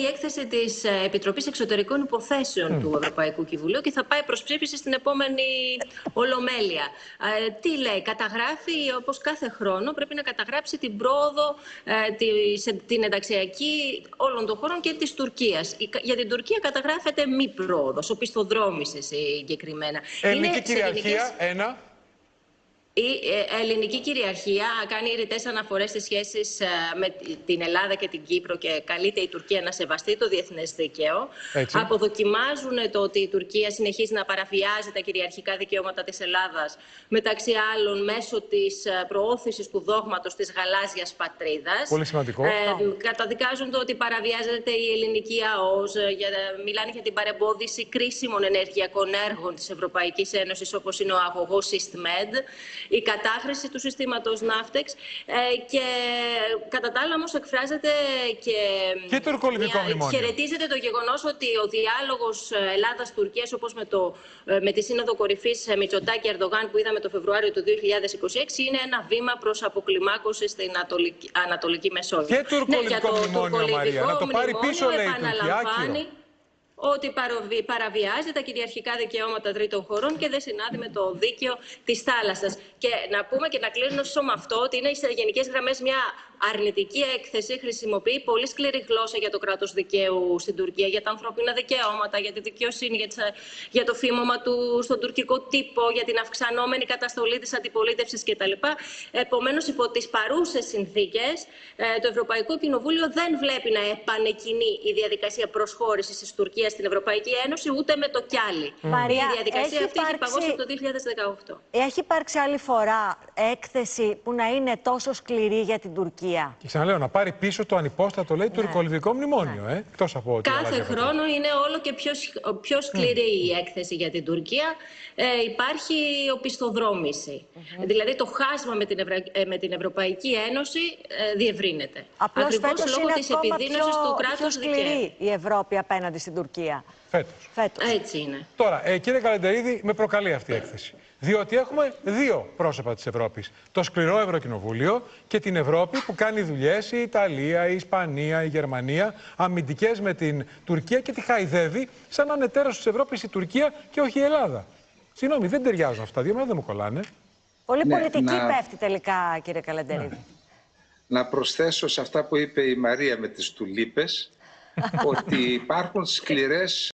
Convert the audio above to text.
η έκθεση της Επιτροπής Εξωτερικών Υποθέσεων του Ευρωπαϊκού Κοινοβουλίου και θα πάει προς ψήφιση στην επόμενη Ολομέλεια. Τι λέει, καταγράφει, όπως κάθε χρόνο, πρέπει να καταγράψει την πρόοδο, την ενταξιακή όλων των χωρών και της Τουρκίας. Για την Τουρκία καταγράφεται μη πρόοδος, οπισθοδρόμηση συγκεκριμένα. Ελληνική κυριαρχία, ένα. Η ελληνική κυριαρχία κάνει ρητές αναφορές στις σχέσεις με την Ελλάδα και την Κύπρο και καλείται η Τουρκία να σεβαστεί το διεθνές δίκαιο. Έτσι. Αποδοκιμάζουν το ότι η Τουρκία συνεχίζει να παραβιάζει τα κυριαρχικά δικαιώματα της Ελλάδας, μεταξύ άλλων μέσω της προώθησης του δόγματος της γαλάζιας πατρίδας. Πολύ σημαντικό. Καταδικάζουν το ότι παραβιάζεται η ελληνική ΑΟΣ, μιλάνε για την παρεμπόδιση κρίσιμων ενεργειακών έργων της Ευρωπαϊκής Ένωσης, όπως είναι ο αγωγός SystMed, η κατάχρηση του συστήματος Ναύτεξ και κατά τα άλλα όμως εκφράζεται και το τουρκολιβικό μνημόνιο. Χαιρετίζεται το γεγονός ότι ο διάλογος Ελλάδας-Τουρκίας, όπως με τη Σύνοδο Κορυφής Μητσοτάκη-Ερντογάν που είδαμε το Φεβρουάριο του 2026, είναι ένα βήμα προς αποκλιμάκωση στην Ανατολική Μεσόγειο. Και τουρκολιβικό μνημόνιο, Μαρία, να το πάρει πίσω, λέει η Τουρκία. Ότι παραβιάζει τα κυριαρχικά δικαιώματα τρίτων χωρών και δεν συνάδει με το δίκαιο της θάλασσας. Και να πούμε και να κλείσω με αυτό ότι είναι σε γενικές γραμμές μια αρνητική έκθεση. Χρησιμοποιεί πολύ σκληρή γλώσσα για το κράτος δικαίου στην Τουρκία, για τα ανθρώπινα δικαιώματα, για τη δικαιοσύνη, για το φήμωμα του στον τουρκικό τύπο, για την αυξανόμενη καταστολή της αντιπολίτευσης κτλ. Επομένως, υπό τις παρούσες συνθήκες, το Ευρωπαϊκό Κοινοβούλιο δεν βλέπει να επανεκκινεί η διαδικασία προσχώρησης της Τουρκίας στην Ευρωπαϊκή Ένωση, ούτε με το κιάλι. Μαρία, η διαδικασία αυτή έχει παγώσει από το 2018. Έχει υπάρξει άλλη φορά έκθεση που να είναι τόσο σκληρή για την Τουρκία? Και ξαναλέω, να πάρει πίσω το ανυπόστατο, λέει, τουρκολιβικό μνημόνιο. Εκτός από ότι κάθε χρόνο είναι όλο και πιο σκληρή η έκθεση για την Τουρκία. Υπάρχει οπισθοδρόμηση. Δηλαδή το χάσμα με την Ευρωπαϊκή Ένωση διευρύνεται. Απλώς ακριβώς λόγω της επιδείνωσης του κράτους δικαίου. Η Ευρώπη απέναντι στην Τουρκία. Φέτος. Έτσι είναι. Τώρα, κύριε Καλεντερίδη, με προκαλεί αυτή η έκθεση. Διότι έχουμε δύο πρόσωπα της Ευρώπης. Το σκληρό Ευρωκοινοβούλιο και την Ευρώπη που κάνει δουλειές η Ιταλία, η Ισπανία, η Γερμανία, αμυντικές με την Τουρκία και τη χαϊδεύει σαν να είναι τέρος της Ευρώπης η Τουρκία και όχι η Ελλάδα. Συγγνώμη, δεν ταιριάζουν αυτά δύο, δεν μου κολλάνε. Πολύ πολιτική πέφτει τελικά, κύριε Καλεντερίδη. Να προσθέσω σε αυτά που είπε η Μαρία με τις τουλίπες ότι υπάρχουν σκληρές